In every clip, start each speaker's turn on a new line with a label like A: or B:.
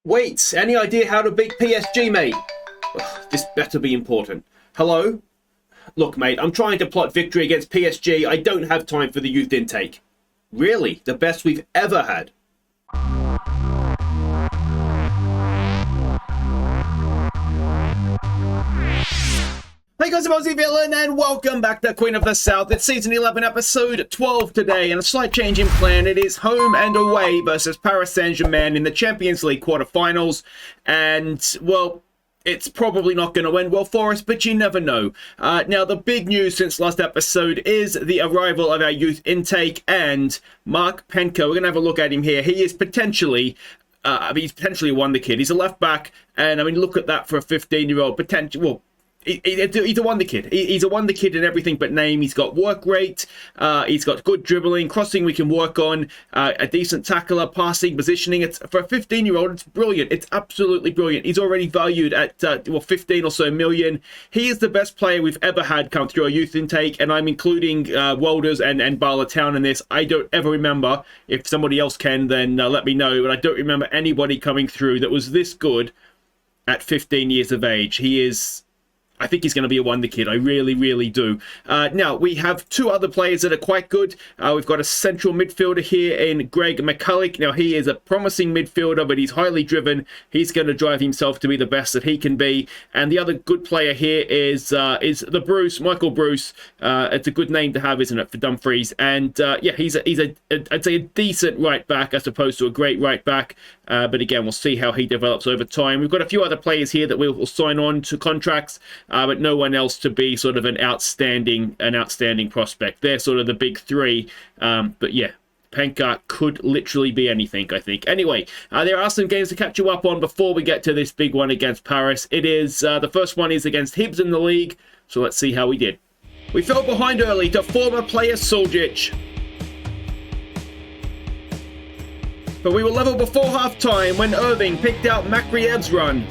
A: Wait, any idea how to beat PSG, mate? Ugh, this better be important. Hello? Look, mate, I'm trying to plot victory against PSG. I don't have time for the youth intake. Really? The best we've ever had? Hey guys, I'm Aussie Villain, and welcome back to Queen of the South. It's Season 11, Episode 12 today, and a slight change in plan. It is home and away versus Paris St.Germain in the Champions League Quarter-Finals, and, well, it's probably not going to end well for us, but you never know. Now, the big news since last episode is the arrival of our youth intake, and Mark Penka. We're going to have a look at him here. He is potentially... he's potentially a wonder kid. He's a left back, and I mean, look at that for a 15-year-old potential. Well, he's a wonder kid. He's a wonder kid in everything but name. He's got work rate. He's got good dribbling, crossing we can work on, a decent tackler, passing, positioning. It's for a 15-year-old. It's brilliant. It's absolutely brilliant. He's already valued at 15 or so million. He is the best player we've ever had come through our youth intake, and I'm including Welders and Bala Town in this. I don't ever remember. If somebody else can, then let me know. But I don't remember anybody coming through that was this good at 15 years of age. He is... I think he's going to be a wonder kid. I really, really do. Now, we have two other players that are quite good. We've got a central midfielder here in Greg McCulloch. Now, he is a promising midfielder, but he's highly driven. He's going to drive himself to be the best that he can be. And the other good player here is the Bruce, Michael Bruce. It's a good name to have, isn't it, for Dumfries? And yeah, he's I'd say a decent right back as opposed to a great right back. But again, we'll see how he develops over time. We've got a few other players here that will sign on to contracts. But no one else to be sort of an outstanding prospect. They're sort of the big three. But yeah, Penka could literally be anything, I think. Anyway, there are some games to catch you up on before we get to this big one against Paris. It is the first one is against Hibs in the league. So let's see how we did. We fell behind early to former player Suljic. But we were level before half-time when Irving picked out Makriev's run.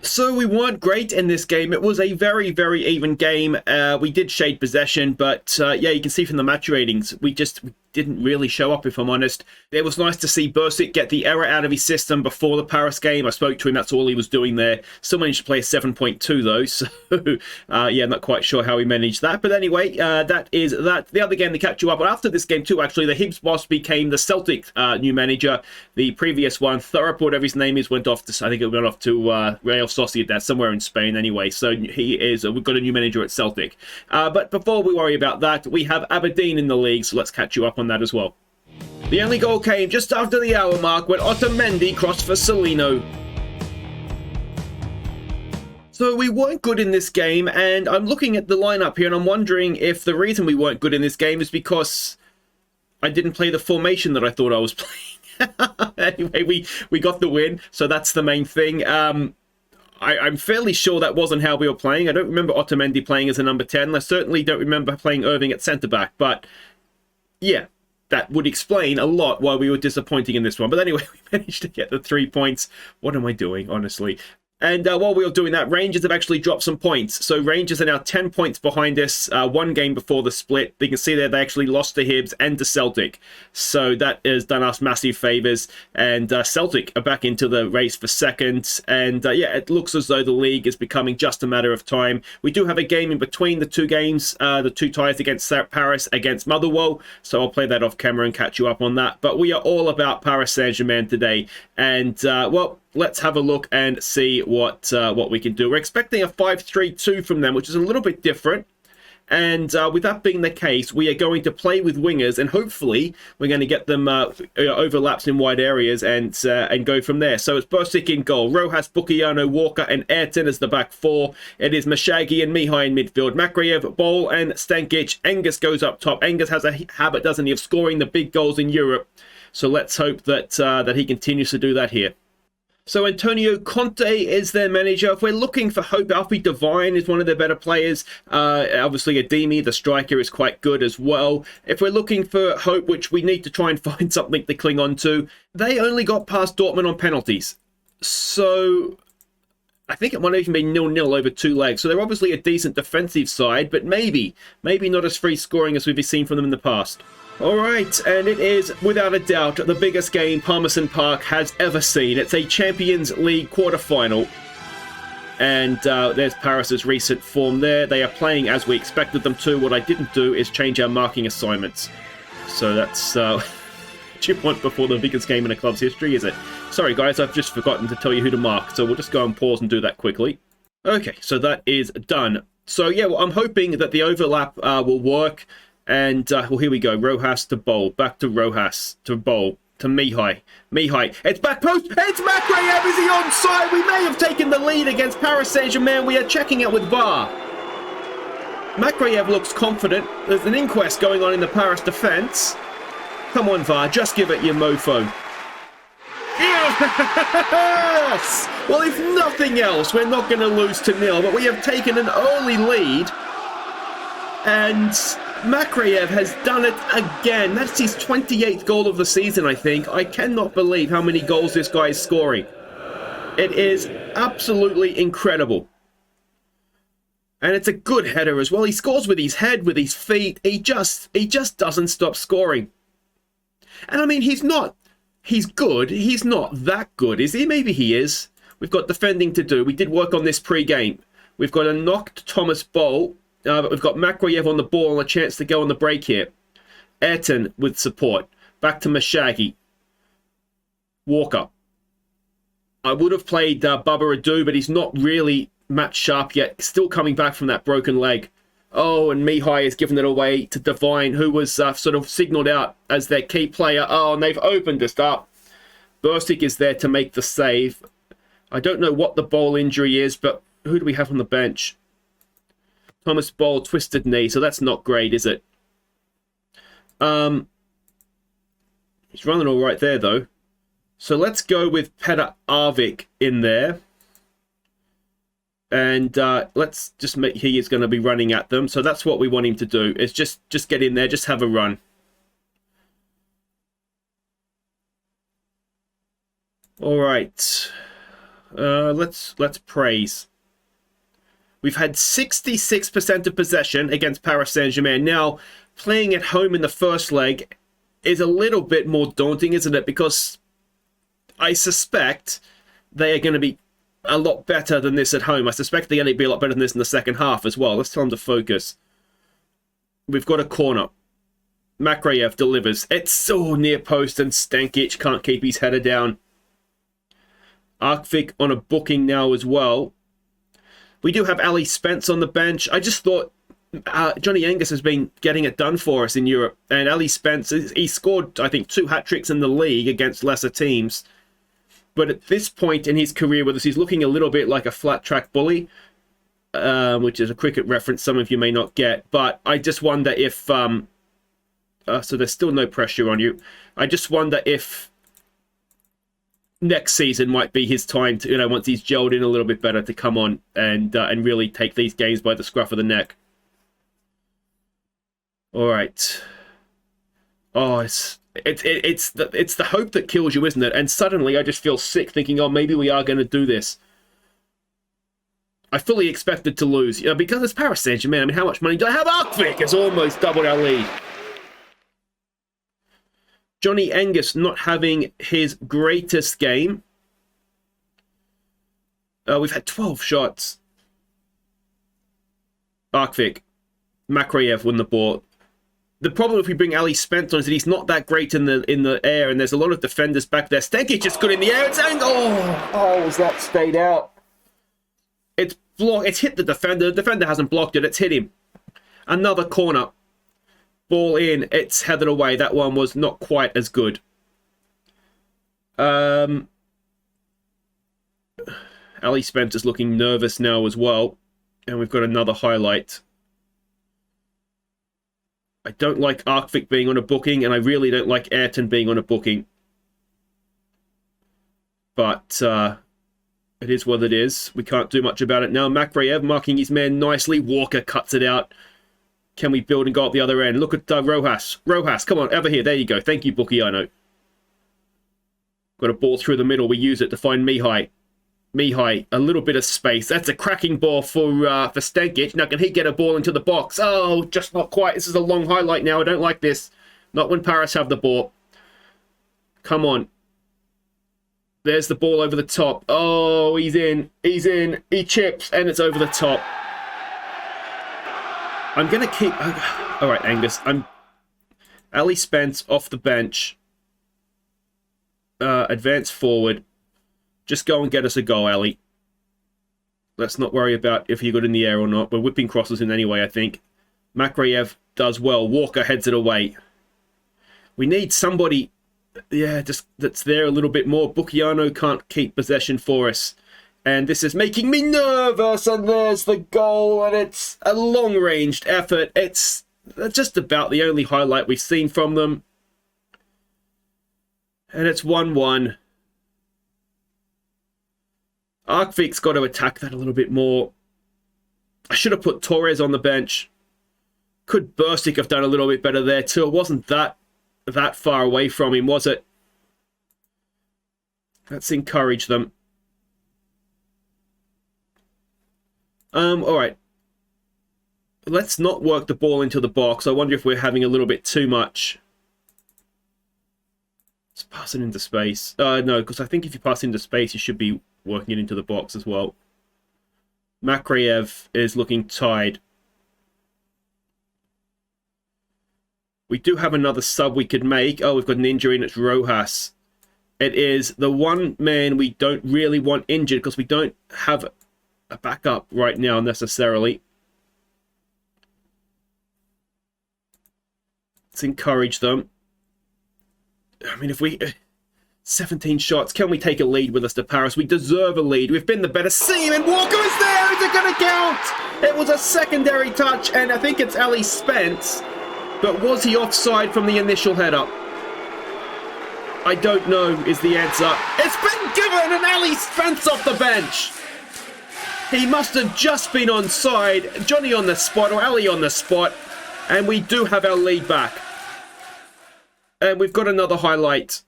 A: So we weren't great in this game. It was a very, very even game. We did shade possession, but yeah, you can see from the match ratings, we didn't really show up, if I'm honest. It was nice to see Bursic get the error out of his system before the Paris game. I spoke to him, that's all he was doing there. Still managed to play a 7.2 though, so yeah, I'm not quite sure how he managed that. But anyway, that is that. The other game to catch you up on after this game too, actually, the Hibs boss became the Celtic new manager. The previous one, Thurop, whatever his name is, went off to, I think it went off to Real Sociedad, somewhere in Spain anyway. So he is, we've got a new manager at Celtic. But before we worry about that, we have Aberdeen in the league, so let's catch you up on that as well. The only goal came just after the hour mark when Otamendi crossed for Celino. So we weren't good in this game, and I'm looking at the lineup here and I'm wondering if the reason we weren't good in this game is because I didn't play the formation that I thought I was playing. Anyway, we got the win, so that's the main thing. I'm fairly sure that wasn't how we were playing. I don't remember Otamendi playing as a number 10. I certainly don't remember playing Irving at centre-back, but yeah. That would explain a lot why we were disappointing in this one. But anyway, we managed to get the 3 points. What am I doing, honestly? And while we were doing that, Rangers have actually dropped some points. So Rangers are now 10 points behind us, one game before the split. You can see there they actually lost to Hibs and to Celtic. So that has done us massive favours. And Celtic are back into the race for second. And yeah, it looks as though the league is becoming just a matter of time. We do have a game in between the two games, the two ties against Paris, against Motherwell. So I'll play that off camera and catch you up on that. But we are all about Paris Saint-Germain today. And well... let's have a look and see what we can do. We're expecting a 5-3-2 from them, which is a little bit different. And with that being the case, we are going to play with wingers, and hopefully we're going to get them overlaps in wide areas and go from there. So it's Bursic in goal, Rojas, Bukiano, Walker, and Ayrton as the back four. It is Mashagi and Mihai in midfield, Makriev, Bol, and Stankic. Angus goes up top. Angus has a habit, doesn't he, of scoring the big goals in Europe. So let's hope that that he continues to do that here. So Antonio Conte is their manager. If we're looking for hope, Alfie Devine is one of their better players. Obviously, Ademi, the striker, is quite good as well. If we're looking for hope, which we need to try and find something to cling on to, they only got past Dortmund on penalties. So I think it might even be 0-0 over two legs. So they're obviously a decent defensive side, but maybe not as free scoring as we've seen from them in the past. All right, and it is, without a doubt, the biggest game Palmerston Park has ever seen. It's a Champions League Quarter-Final. And there's Paris's recent form there. They are playing as we expected them to. What I didn't do is change our marking assignments. So that's what you want before the biggest game in a club's history, is it? Sorry, guys, I've just forgotten to tell you who to mark. So we'll just go and pause and do that quickly. Okay, so that is done. So, yeah, well, I'm hoping that the overlap will work. And, well, here we go. Rojas to Bowl. Back to Rojas to Bowl. To Mihai. Mihai. It's back post. It's Makrayev. Is he onside? We may have taken the lead against Paris St.Germain. We are checking it with VAR. Makrayev looks confident. There's an inquest going on in the Paris defence. Come on, VAR. Just give it your mofo. Yes! Well, if nothing else, we're not going to lose to 0, but we have taken an early lead. And Makrayev has done it again. That's his 28th goal of the season, I think. I cannot believe how many goals this guy is scoring. It is absolutely incredible. And it's a good header as well. He scores with his head, with his feet. He just doesn't stop scoring. And I mean, he's good. He's not that good, is he? Maybe he is. We've got defending to do. We did work on this pre-game. We've got a knocked Thomas Bowl. But we've got Makrayev on the ball and a chance to go on the break here. Ayrton with support. Back to Mashagi. Walker. I would have played Baba Adu, but he's not really match sharp yet. Still coming back from that broken leg. Oh, and Mihai has given it away to Divine, who was sort of signalled out as their key player. Oh, and they've opened us up. Bursik is there to make the save. I don't know what the Bowl injury is, but who do we have on the bench? Thomas Bowl, twisted knee, so that's not great, is it? He's running all right there, though. So let's go with Petar Arvik in there. And let's just make... He is going to be running at them, so that's what we want him to do, is just get in there, just have a run. All right. Let's praise. We've had 66% of possession against Paris Saint-Germain. Now, playing at home in the first leg is a little bit more daunting, isn't it? Because I suspect they are going to be a lot better than this at home. I suspect they're going to be a lot better than this in the second half as well. Let's tell them to focus. We've got a corner. Makrayev delivers. It's so near post and Stankic can't keep his header down. Arkvik on a booking now as well. We do have Ali Spence on the bench. I just thought Johnny Angus has been getting it done for us in Europe. And Ali Spence, he scored, I think, 2 hat-tricks in the league against lesser teams. But at this point in his career with us, he's looking a little bit like a flat-track bully, which is a cricket reference some of you may not get. But I just wonder if... so there's still no pressure on you. I just wonder if... next season might be his time to, once he's gelled in a little bit better, to come on and really take these games by the scruff of the neck. All right. Oh, it's the hope that kills you, isn't it? And suddenly I just feel sick thinking, oh, maybe we are going to do this. I fully expected to lose, because it's Paris Saint-Germain. I mean, how much money do I have? Arkvik has almost doubled our lead. Johnny Angus not having his greatest game. We've had 12 shots. Arkvik. Makrayev won the ball. The problem if we bring Ali Spence on is that he's not that great in the air, and there's a lot of defenders back there. Stankic is good in the air. It's has that stayed out? It's blocked. It's hit the defender. The defender hasn't blocked it. It's hit him. Another corner. Ball in, it's headed away. That one was not quite as good. Ali Spence is looking nervous now as well. And we've got another highlight. I don't like Arkvik being on a booking, and I really don't like Ayrton being on a booking. But it is what it is. We can't do much about it now. Makrayev marking his man nicely. Walker cuts it out. Can we build and go up the other end? Look at Rojas. Rojas, come on, over here. There you go. Thank you, Bukiano. Got a ball through the middle. We use it to find Mihai. Mihai, a little bit of space. That's a cracking ball for Stankic. Now, can he get a ball into the box? Oh, just not quite. This is a long highlight now. I don't like this. Not when Paris have the ball. Come on. There's the ball over the top. Oh, he's in. He's in. He chips, and it's over the top. I'm going to keep... All right, Angus. Ali Spence off the bench. Advance forward. Just go and get us a goal, Ali. Let's not worry about if he got in the air or not. We're whipping crosses in anyway, I think. Makreyev does well. Walker heads it away. We need somebody, yeah, just that's there a little bit more. Bucchiano can't keep possession for us. And this is making me nervous. And there's the goal. And it's a long-ranged effort. It's just about the only highlight we've seen from them. And it's 1-1. Arkvik's got to attack that a little bit more. I should have put Torres on the bench. Could Bursik have done a little bit better there too? It wasn't that far away from him, was it? Let's encourage them. All right. Let's not work the ball into the box. I wonder if we're having a little bit too much. Let's pass it into space. No, because I think if you pass into space, you should be working it into the box as well. Makreyev is looking tired. We do have another sub we could make. Oh, we've got an injury and it's Rojas. It is the one man we don't really want injured because we don't have a backup right now necessarily. Let's encourage them. I mean, if we... 17 shots. Can we take a lead with us to Paris? We deserve a lead. We've been the better team, and Walker is there. Is it going to count? It was a secondary touch, and I think it's Ali Spence. But was he offside from the initial header? I don't know is the answer. It's been given, and Ali Spence off the bench. He must have just been onside. Johnny on the spot, or Ali on the spot. And we do have our lead back. And we've got another highlight.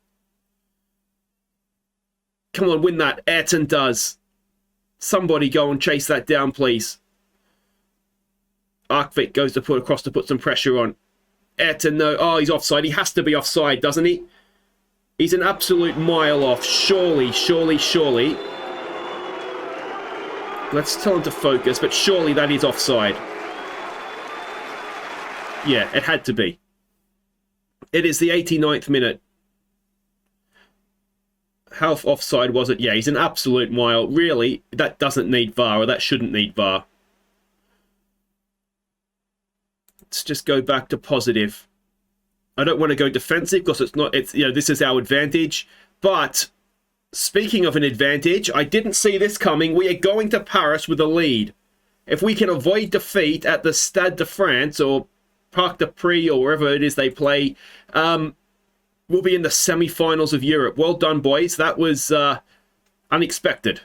A: Come on, win that. Ayrton does. Somebody go and chase that down, please. Arkvik goes to put across to put some pressure on. Ayrton, no. Oh, he's offside. He has to be offside, doesn't he? He's an absolute mile off. Surely, surely, surely. Let's tell him to focus, but surely that is offside. Yeah, it had to be. It is the 89th minute. How offside was it? Yeah, he's an absolute mile. Really, that doesn't need VAR, or that shouldn't need VAR. Let's just go back to positive. I don't want to go defensive because this is our advantage. But speaking of an advantage, I didn't see this coming. We are going to Paris with a lead. If we can avoid defeat at the Stade de France or Parc de Prix or wherever it is they play, we'll be in the semi-finals of Europe. Well done, boys. That was unexpected.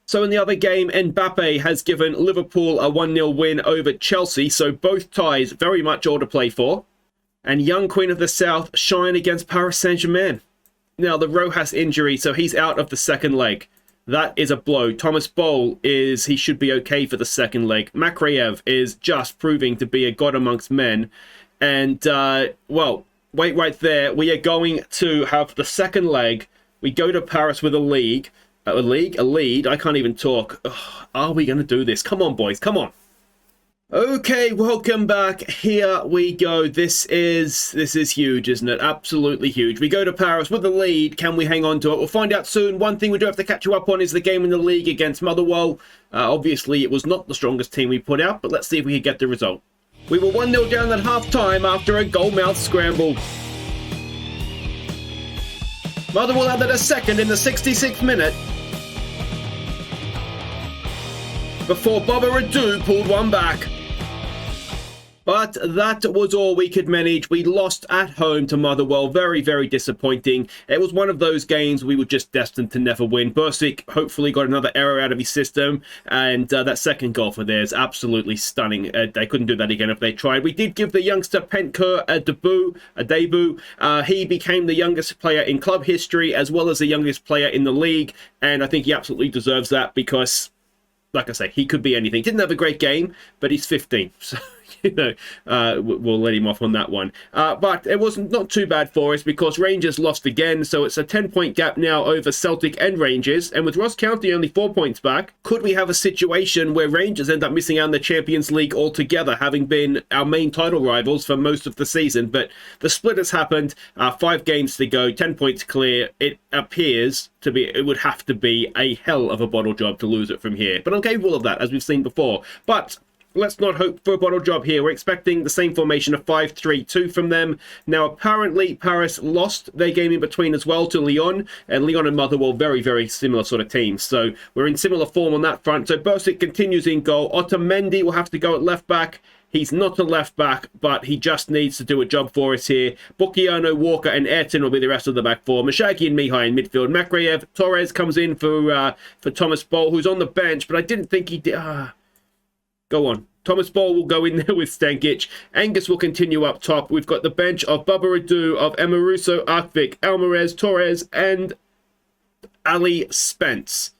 A: So in the other game, Mbappe has given Liverpool a 1-0 win over Chelsea. So both ties very much all to play for. And young Queen of the South shine against Paris St.Germain. Now, the Rojas injury, so he's out of the second leg. That is a blow. Thomas Boll he should be okay for the second leg. Makreyev is just proving to be a god amongst men. And, well... Wait right there. We are going to have the second leg. We go to Paris with a lead. A lead? I can't even talk. Ugh, are we going to do this? Come on, boys. Come on. Okay, welcome back. Here we go. This is huge, isn't it? Absolutely huge. We go to Paris with a lead. Can we hang on to it? We'll find out soon. One thing we do have to catch you up on is the game in the league against Motherwell. Obviously, it was not the strongest team we put out, but let's see if we can get the result. We were 1-0 down at half-time after a goal-mouth scramble. Motherwell added a second in the 66th minute before Baba Radu pulled one back. But that was all we could manage. We lost at home to Motherwell. Very, very disappointing. It was one of those games we were just destined to never win. Bursik hopefully got another error out of his system. And that second goal for there is absolutely stunning. They couldn't do that again if they tried. We did give the youngster Pentker a debut. He became the youngest player in club history as well as the youngest player in the league. And I think he absolutely deserves that because, like I say, he could be anything. Didn't have a great game, but he's 15. So, we'll let him off on that one. But it was not too bad for us because Rangers lost again, so it's a 10-point gap now over Celtic and Rangers. And with Ross County only 4 points back, could we have a situation where Rangers end up missing out on the Champions League altogether, having been our main title rivals for most of the season? But the split has happened. 5 games to go, 10 points clear. It appears to be, it would have to be a hell of a bottle job to lose it from here. But I'm capable of that, as we've seen before. But let's not hope for a bottle job here. We're expecting the same formation of 5-3-2 from them. Now, apparently, Paris lost their game in between as well to Lyon. And Lyon and Motherwell, very, very similar sort of teams. So we're in similar form on that front. So Bersic continues in goal. Otamendi will have to go at left back. He's not a left back, but he just needs to do a job for us here. Bukiano, Walker, and Ayrton will be the rest of the back four. Mashagi and Mihai in midfield. Makreyev, Torres comes in for Thomas Boll, who's on the bench, but I didn't think he did. Go on. Thomas Boll will go in there with Stankic. Angus will continue up top. We've got the bench of Baba Adu, of Emaruso, Arkvik, Alvarez, Torres, and Ali Spence.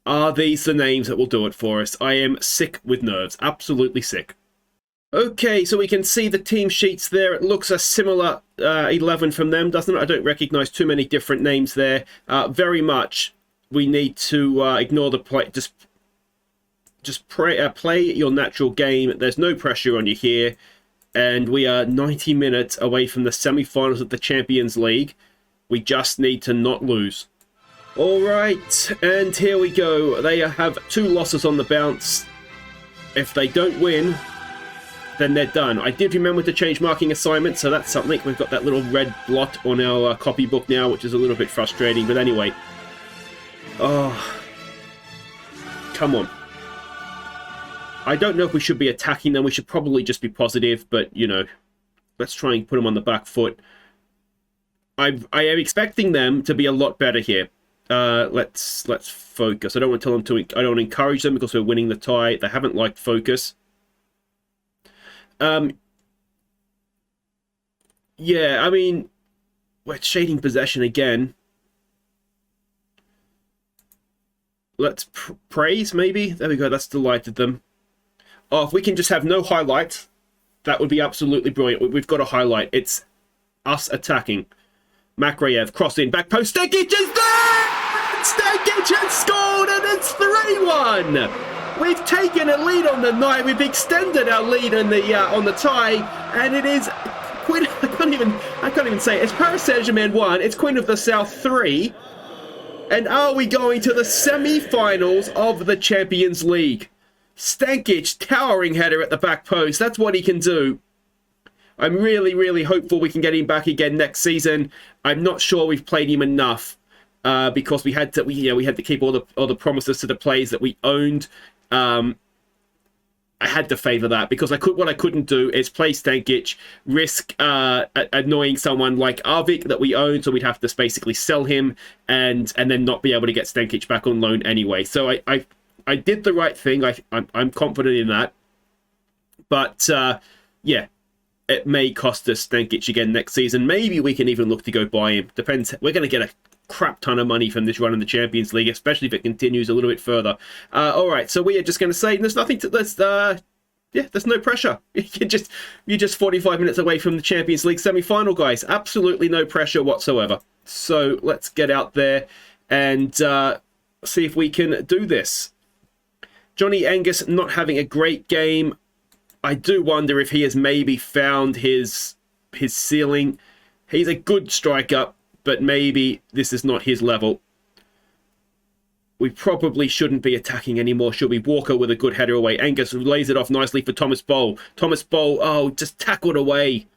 A: Are these the names that will do it for us? I am sick with nerves. Absolutely sick. Okay, so we can see the team sheets there. It looks a similar 11 from them, doesn't it? I don't recognise too many different names there. Very much we need to ignore the play. Just play your natural game. There's no pressure on you here. And we are 90 minutes away from the semi-finals of the Champions League. We just need to not lose. All right, and here we go. They have 2 losses on the bounce. If they don't win, then they're done. I did remember to change marking assignments, so that's something. We've got that little red blot on our copybook now, which is a little bit frustrating. But anyway. Oh. Come on. I don't know if we should be attacking them. We should probably just be positive, but, let's try and put them on the back foot. I am expecting them to be a lot better here. Let's focus. I don't want to tell them to. I don't want to encourage them because we're winning the tie. They haven't liked focus. Yeah, I mean, we're shading possession again. Let's praise, maybe. There we go. That's delighted them. Oh, if we can just have no highlight, that would be absolutely brilliant. We've got a highlight. It's us attacking. Makreyev, cross in, back post. Stankic is there! Stankic has scored, and it's 3-1. We've taken a lead on the night. We've extended our lead on the tie, and it is Queen. I can't even say it. It's Paris St.Germain 1. It's Queen of the South 3. And are we going to the semi-finals of the Champions League? Stankic, towering header at the back post. That's what he can do. I'm really, really hopeful we can get him back again next season. I'm not sure we've played him enough because we had to keep all the promises to the players that we owned. I had to favour that because what I couldn't do is play Stankic, risk annoying someone like Arvik that we own, so we'd have to basically sell him and then not be able to get Stankic back on loan anyway. So I did the right thing. I'm confident in that. But yeah. It may cost us Stankic again next season. Maybe we can even look to go buy him. Depends. We're going to get a crap ton of money from this run in the Champions League, especially if it continues a little bit further. All right, so we are just going to say there's nothing to there's no pressure. You're just 45 minutes away from the Champions League semi-final, guys. Absolutely no pressure whatsoever. So let's get out there and see if we can do this. Johnny Angus not having a great game. I do wonder if he has maybe found his ceiling. He's a good striker, but maybe this is not his level. We probably shouldn't be attacking anymore, should we? Walker with a good header away. Angus lays it off nicely for Thomas Boll. Thomas Boll, oh, just tackled away.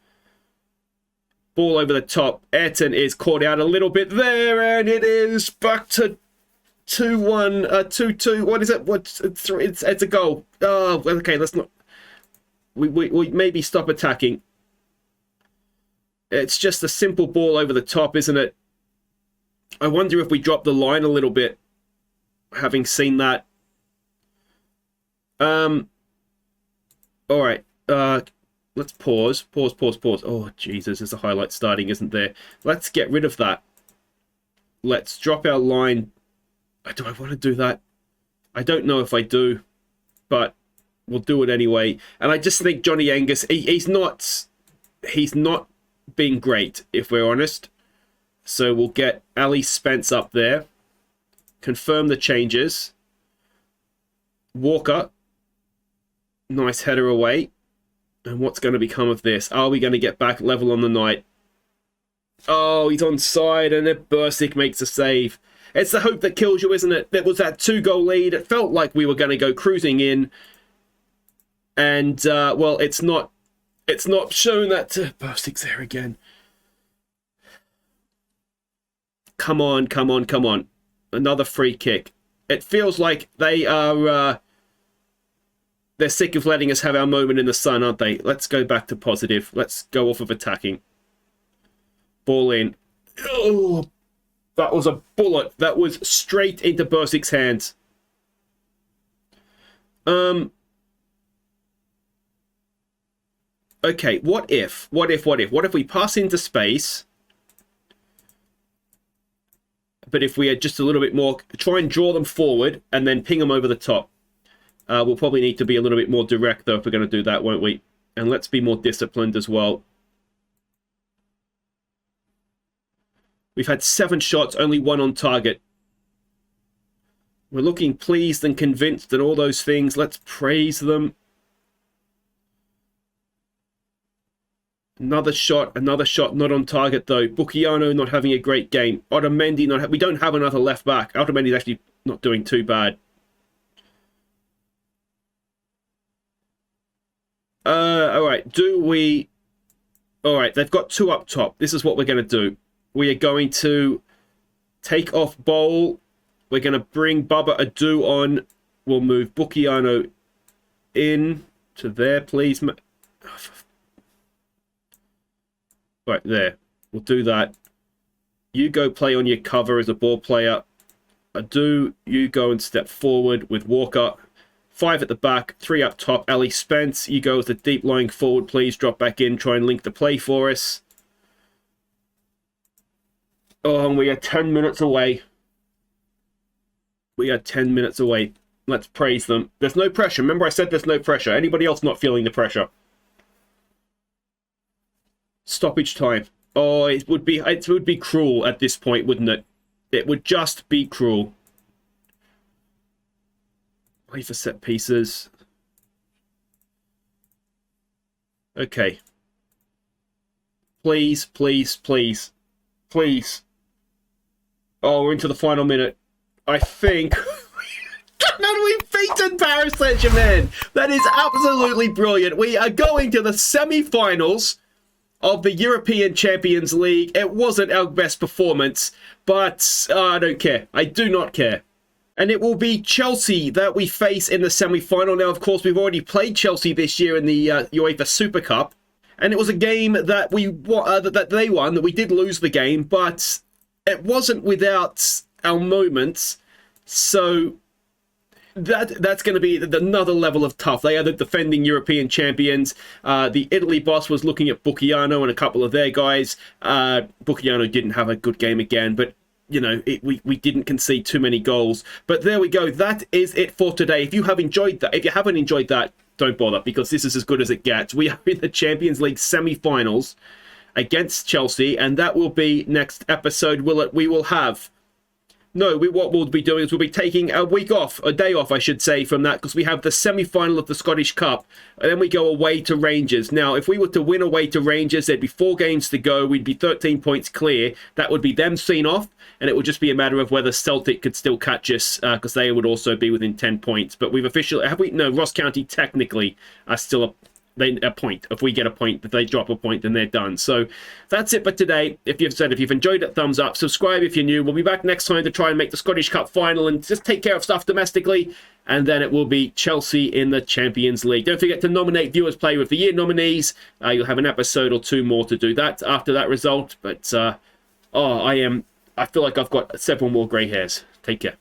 A: Ball over the top. Ayrton is caught out a little bit there, and it is back to 2-1, 2-2. What is it? It's a goal. Oh, okay, let's not... We maybe stop attacking. It's just a simple ball over the top, isn't it? I wonder if we drop the line a little bit, having seen that. All right. Let's pause. Pause. Oh, Jesus, there's a highlight starting, isn't there? Let's get rid of that. Let's drop our line. Do I want to do that? I don't know if I do, but we'll do it anyway. And I just think Johnny Angus, he's not being great, if we're honest. So we'll get Ali Spence up there. Confirm the changes. Walker. Nice header away. And what's going to become of this? Are we going to get back level on the night? Oh, he's onside, and then Bursik makes a save. It's the hope that kills you, isn't it? There was that 2-goal lead. It felt like we were going to go cruising in. And, well, it's not shown that... Bursik's there again. Come on, come on, come on. Another free kick. It feels like they are... they're sick of letting us have our moment in the sun, aren't they? Let's go back to positive. Let's go off of attacking. Ball in. Oh, that was a bullet. That was straight into Bursik's hands. Okay, what if we pass into space, but if we are just a little bit more, try and draw them forward and then ping them over the top. We'll probably need to be a little bit more direct, though, if we're going to do that, won't we? And let's be more disciplined as well. We've had 7 shots, only 1 on target. We're looking pleased and convinced and all those things. Let's praise them. Another shot, not on target, though. Bukiano not having a great game. Otamendi not... we don't have another left back. Otamendi's actually not doing too bad. Alright, do we... Alright, they've got 2 up top. This is what we're going to do. We are going to take off Bowl. We're going to bring Baba Adu on. We'll move Bukiano in to there, please. Right, there. We'll do that. You go play on your cover as a ball player. Adu, you go and step forward with Walker. 5 at the back, 3 up top. Ali Spence, you go as the deep lying forward, please. Drop back in, try and link the play for us. Oh, and we are 10 minutes away. We are 10 minutes away. Let's praise them. There's no pressure. Remember I said there's no pressure. Anybody else not feeling the pressure? Stoppage time. Oh, it would be cruel at this point, wouldn't it? It would just be cruel. Play for set pieces. Okay. Please, please, please. Please. Oh, we're into the final minute. I think... We've beaten Paris St.Germain. That is absolutely brilliant. We are going to the semi-finals of the European Champions League. It wasn't our best performance, but I don't care. I do not care. And it will be Chelsea that we face in the semi-final. Now, of course, we've already played Chelsea this year in the UEFA Super Cup. And it was a game that that they won, that we did lose the game, but it wasn't without our moments. So that's going to be another level of tough. They are the defending European champions. The Italy boss was looking at Bukiano and a couple of their guys. Bukiano didn't have a good game again, but you know, we didn't concede too many goals. But there we go. That is it for today. If you have enjoyed that, if you haven't enjoyed that, don't bother, because this is as good as it gets. We are in the Champions League semi-finals against Chelsea, and that will be next episode. What we'll be doing is we'll be taking a week off, a day off, I should say, from that, because we have the semi-final of the Scottish Cup, and then we go away to Rangers. Now, if we were to win away to Rangers, there'd be 4 games to go. We'd be 13 points clear. That would be them seen off, and it would just be a matter of whether Celtic could still catch us, because they would also be within 10 points. But we've officially... No, Ross County technically are still a point. If we get a point, if they drop a point, then they're done. So that's it for today. If you've enjoyed it, thumbs up. Subscribe if you're new. We'll be back next time to try and make the Scottish Cup final and just take care of stuff domestically. And then it will be Chelsea in the Champions League. Don't forget to nominate Viewers Player of the Year nominees. You'll have an episode or 2 more to do that after that result. But I feel like I've got several more grey hairs. Take care.